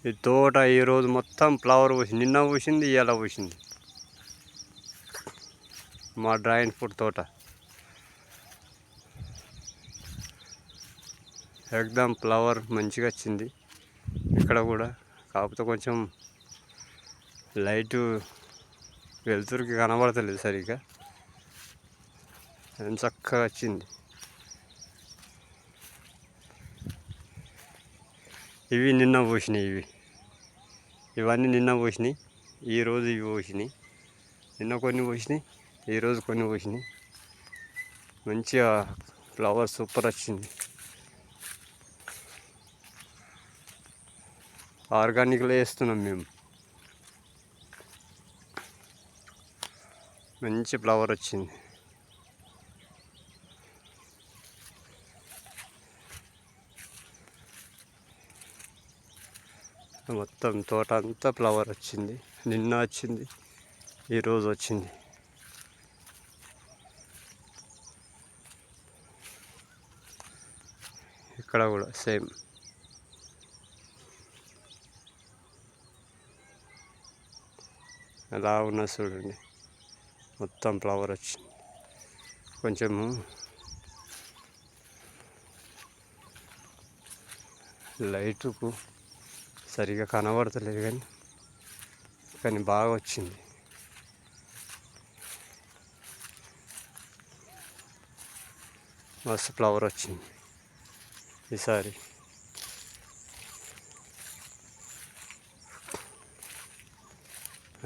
ఈ తోట ఈరోజు మొత్తం ఫ్లవర్ పూసింది. నిన్న పూసింది, ఇవాళ పూసింది. మా డ్రాగన్ ఫ్రూట్ తోట ఎక్దమ్ ఫ్లవర్ మంచిగా వచ్చింది. ఇక్కడ కూడా కాకపోతే కొంచెం లైటు వెలుతురికి కనబడతలేదు సరిగ్గా. ఎంత చక్కగా వచ్చింది. ఇవి నిన్న పూసినాయి. ఇవన్నీ నిన్న పూసినాయి. ఈరోజు ఇవి పూసినాయి. నిన్న కొన్ని పూసినాయి, ఈరోజు కొన్ని పూసినాయి. మంచిగా ఫ్లవర్ సూపర్ వచ్చింది. ఆర్గానిక్లో వేస్తున్నాం మేము. మంచి ఫ్లవర్ వచ్చింది. మొత్తం తోట అంతా ఫ్లవర్ వచ్చింది. నిన్న వచ్చింది, ఈరోజు వచ్చింది. ఇక్కడ కూడా సేమ్. ఎలా ఉన్నా చూడండి, మొత్తం ఫ్లవర్ వచ్చింది. కొంచెము లైటుకు సరిగా కనబడతలేదు కానీ బాగా వచ్చింది. మస్తు ఫ్లవర్ వచ్చింది ఈసారి.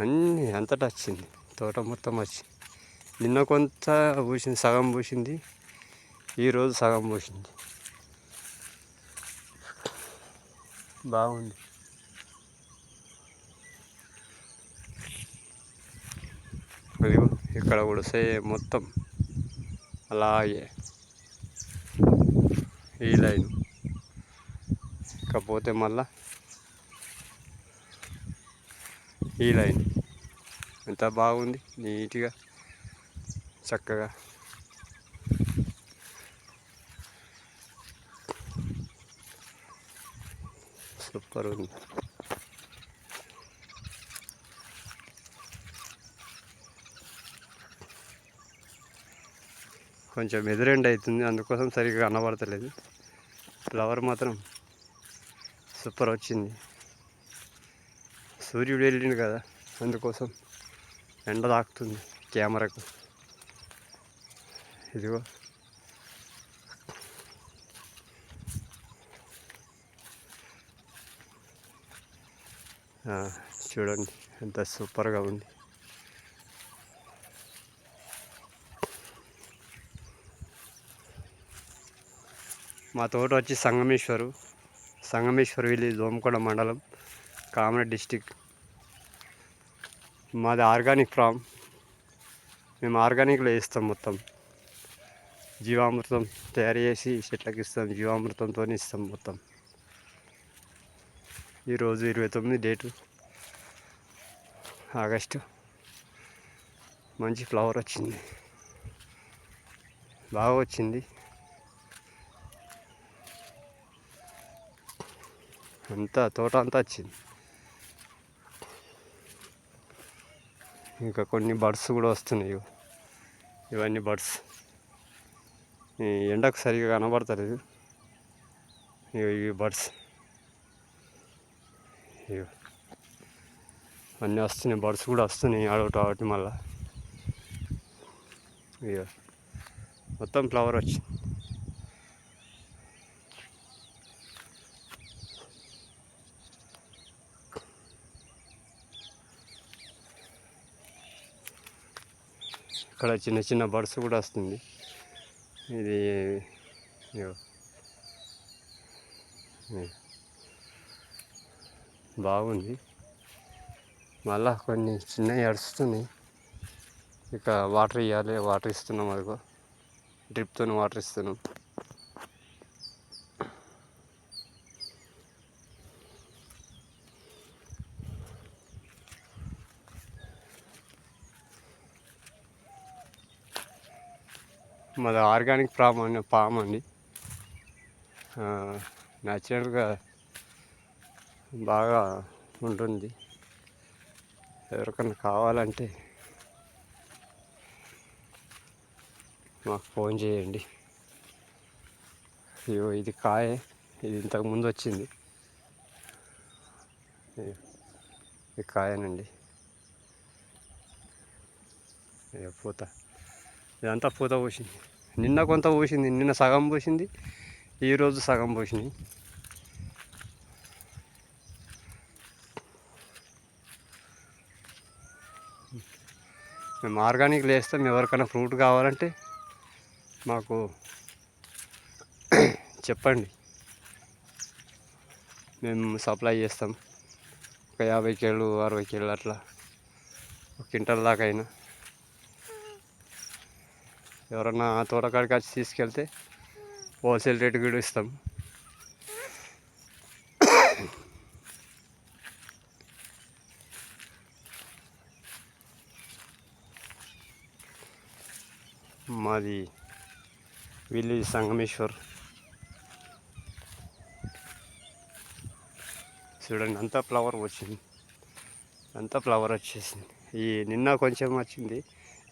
అన్నీ అంతటా వచ్చింది, తోట మొత్తం వచ్చింది. నిన్న కొంత పూసింది, సగం పూసింది. ఈరోజు సగం పూసింది. బాగుంది. ఇక్కడ కూడా సేమ్ మొత్తం అలాగే ఈ లైన్. ఇకపోతే మళ్ళా ఈ లైన్ ఎంత బాగుంది, నీట్గా చక్కగా. సూపర్ ఉంది. కొంచెం ఎదురెండ్ అవుతుంది, అందుకోసం సరిగ్గా కనబడతలేదు. ఫ్లవర్ మాత్రం సూపర్ వచ్చింది. సూర్యుడు వెళ్ళిండు కదా, అందుకోసం ఎండ తాకుతుంది కెమెరాకు. ఇదిగో చూడండి ఎంత సూపర్గా ఉంది. మా తోట వచ్చి సంగమేశ్వర్ విలేజ్, దోమకొండ మండలం, కామారెడ్డి డిస్టిక్. మాది ఆర్గానిక్ ఫామ్. మేము ఆర్గానిక్లో వేస్తాం. మొత్తం జీవామృతం తయారు చేసి చెట్లకి ఇస్తాం. జీవామృతంతో ఇస్తాం మొత్తం. ఈరోజు 29 డేటు ఆగస్టు. మంచి ఫ్లవర్ వచ్చింది, బాగా వచ్చింది. అంతా తోట అంతా వచ్చింది. ఇంకా కొన్ని బర్డ్స్ కూడా వస్తున్నాయి. ఇవన్నీ బర్డ్స్ ఈ ఎండకు సరిగా కనబడతలేదు. ఇవి బర్డ్స్ అన్నీ వస్తున్నాయి. బర్డ్స్ కూడా వస్తున్నాయి ఆడొకటి మళ్ళా. మొత్తం ఫ్లవర్ వచ్చింది. ఇక్కడ చిన్న చిన్న బర్డ్స్ కూడా వస్తుంది. ఇది బాగుంది. మళ్ళా కొన్ని చిన్నవి అరుస్తున్నాయి. ఇక వాటర్ ఇవ్వాలి, వాటర్ ఇస్తున్నాం. అదిగో డ్రిప్తో వాటర్ ఇస్తున్నాం. మాది ఆర్గానిక్ ఫామ్ అండి. న్యాచురల్గా బాగా ఉంటుంది. ఎవరికన్నా కావాలంటే మాకు ఫోన్ చేయండి. ఇగో ఇది కాయ, ఇది ఇంతకుముందు వచ్చింది. ఇది కాయనండి. ఇక పూత, ఇదంతా పూత పూసింది. నిన్న కొంత పూసింది, నిన్న సగం పూసింది, ఈరోజు సగం పూసినాయి. మేము ఆర్గానిక్ వేస్తాం. ఎవరికైనా ఫ్రూట్ కావాలంటే మాకు చెప్పండి, మేము సప్లై చేస్తాం. ఒక 50 కేళ్ళు 60 కేళ్ళు అట్లా, ఒక క్వింటల్ దాకా అయినా. ఎవరన్నా తోటకాడికి వచ్చి తీసుకెళ్తే హోల్సేల్ రేటు కూడా ఇస్తాం. మాది విలేజ్ సంగమేశ్వర్. చూడండి, అంతా ఫ్లవర్ వచ్చింది, అంతా ఫ్లవర్ వచ్చేసింది. ఈ నిన్న కొంచెం వచ్చింది,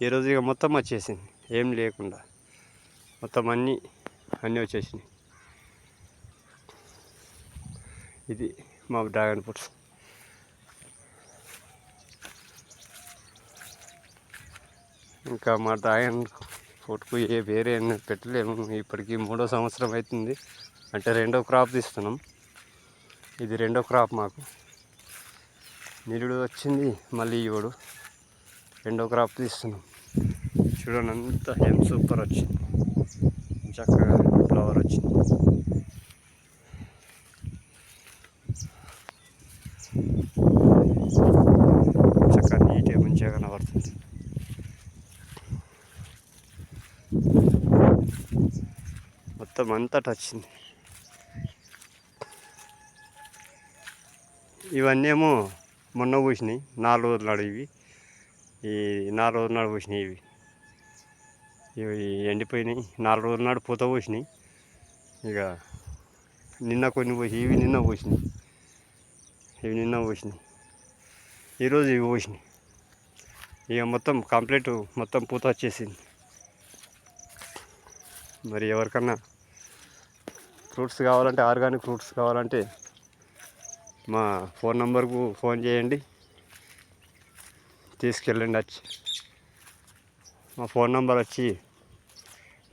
ఈరోజు ఇక మొత్తం వచ్చేసింది. ఏం లేకుండా మొత్తం అన్నీ వచ్చేసినాయి. ఇది మా డ్రాగన్ ఫ్రూట్స్. ఇంకా మా డ్రాగన్ ఫ్రూట్కు వేరే పెట్టలేము. ఇప్పటికీ 3వ సంవత్సరం అవుతుంది, అంటే 2వ క్రాప్ తీస్తున్నాం. ఇది 2వ క్రాప్ మాకు. నిరుడు వచ్చింది, మళ్ళీ ఇవ్వడు. 2వ క్రాప్ తీస్తున్నాం. చూడండి, అంతా ఏం సూపర్ వచ్చింది, చక్కగా ఫ్లవర్ వచ్చింది. చక్కగా నీట్గా మంచిగా కనబడుతుంది. మొత్తం అంతటా వచ్చింది. ఇవన్నీ ఏమో మొన్న పూసినాయి, 4 రోజుల నాడు. ఈ 4 రోజుల నాడు పూసినాయి. ఇవి ఎండిపోయినాయి. 4 రోజుల నాడు పూత పూసినాయి. ఇక నిన్న కొన్ని పూసి, ఇవి నిన్న పూసినాయి. ఈరోజు ఇవి పూసినాయి. ఇక మొత్తం కంప్లీట్ మొత్తం పూత వచ్చేసింది. మరి ఎవరికన్నా ఫ్రూట్స్ కావాలంటే, ఆర్గానిక్ ఫ్రూట్స్ కావాలంటే మా ఫోన్ నంబర్కు ఫోన్ చేయండి, తీసుకెళ్ళండి. వచ్చి మా ఫోన్ నంబర్ వచ్చి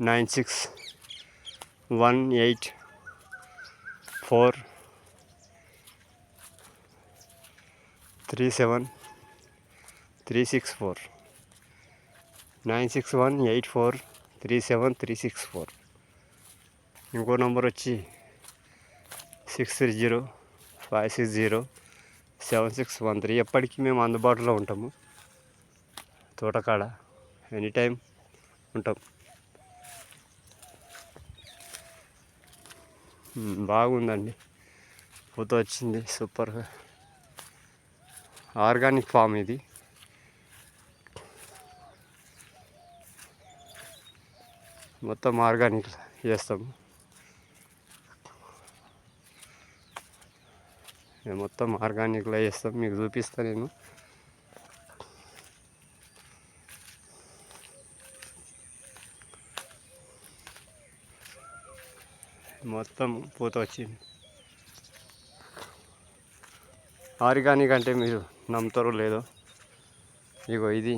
9618437364 9618437364. ఇంకో నంబర్ వచ్చి 6305607613. ఎప్పటికీ మేము అందుబాటులో ఉంటాము. తోటకాడ ఎనీ టైం ఉంటాం. బాగుందండి, పూత వచ్చింది సూపర్గా. ఆర్గానిక్ ఫామ్ ఇది. మొత్తం ఆర్గానిక్ చేస్తాము. మొత్తం ఆర్గానిక్లో చేస్తాం. మీకు చూపిస్తాను నేను. మొత్తం పూత వచ్చింది. ఆర్గానిక్ అంటే మీరు నమ్ముతారో లేదో, ఇగో ఇది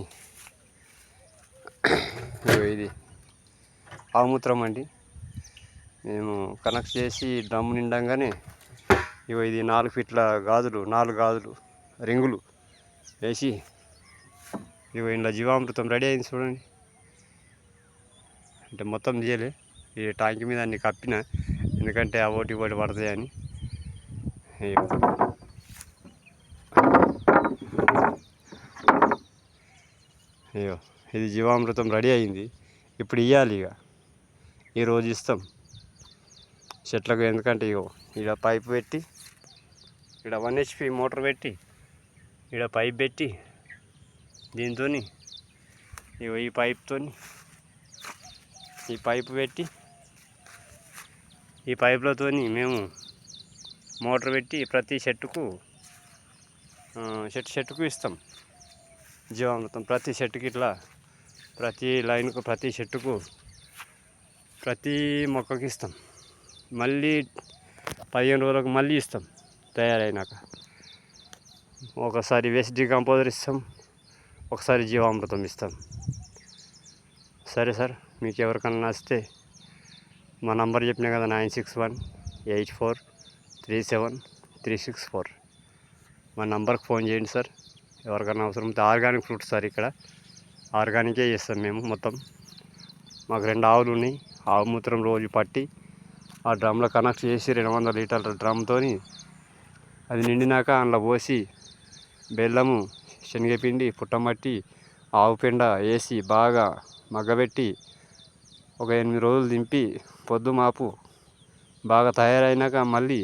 ఆవుమూత్రం అండి. మేము కనెక్ట్ చేసి డ్రమ్ము నిండంగానే ఇగో ఇది 4 ఫీట్ల గాజులు, 4 గాజులు రింగులు వేసి, ఇగో ఇంట్లో జీవామృతం రెడీ అయింది చూడండి. అంటే మొత్తం తీయలే, ఈ ట్యాంక్ మీద అన్ని కప్పిన, ఎందుకంటే ఆ ఒకటి పడతాయని. అయ్యో, ఇది జీవామృతం రెడీ అయింది. ఇప్పుడు ఇవ్వాలి. ఈరోజు ఇస్తాం చెట్లకు. ఎందుకంటే ఇగో ఇక్కడ పైప్ పెట్టి, ఇక్కడ 1 HP మోటార్ పెట్టి, ఇక్కడ పైప్ పెట్టి, దీంతో ఇగో ఈ పైప్తో ఈ పైపు పెట్టి, ఈ పైపులతో మేము మోటార్ పెట్టి ప్రతి చెట్టుకు చెట్టుకు ఇస్తాం జీవామృతం. ప్రతి చెట్టుకి ఇట్లా ప్రతి లైన్కు ప్రతి చెట్టుకు ప్రతి మొక్కకి ఇస్తాం. మళ్ళీ 15 రోజులకు మళ్ళీ ఇస్తాం తయారైనాక. ఒకసారి వేస్ట్ డికంపోజర్ ఇస్తాం, ఒకసారి జీవామృతం ఇస్తాం. సరే సార్, మీకు ఎవరికన్నా నచ్చితే మా నంబర్ చెప్పినా కదా 9618437364 మా నంబర్కి ఫోన్ చేయండి సార్. ఎవరికైనా అవసరం ఉంటే ఆర్గానిక్ ఫ్రూట్స్ సార్, ఇక్కడ ఆర్గానికే చేస్తాం మేము మొత్తం. మాకు 2 ఆవులు ఉన్నాయి. ఆవు మూత్రం రోజు పట్టి ఆ డ్రమ్లో కనెక్ట్ చేసి 200 లీటర్ల డ్రమ్తో అది నిండినాక అందులో పోసి బెల్లము, శనగపిండి, పుట్టమట్టి, ఆవు పెండ వేసి బాగా మగ్గబెట్టి ఒక 8 రోజులు దింపి పొద్దు మాపు బాగా తయారైనాక మళ్ళీ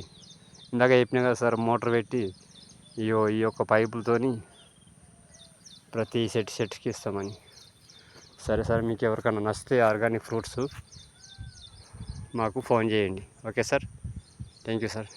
ఇందాక చెప్పినా కదా సార్, మోటార్ పెట్టి ఈ యొక్క పైపులతోని ప్రతి చెట్టుకి ఇస్తామని. సరే సార్, మీకు ఎవరికైనా నచ్చితే ఆర్గానిక్ ఫ్రూట్స్ మాకు ఫోన్ చేయండి. Okay sir, thank you sir.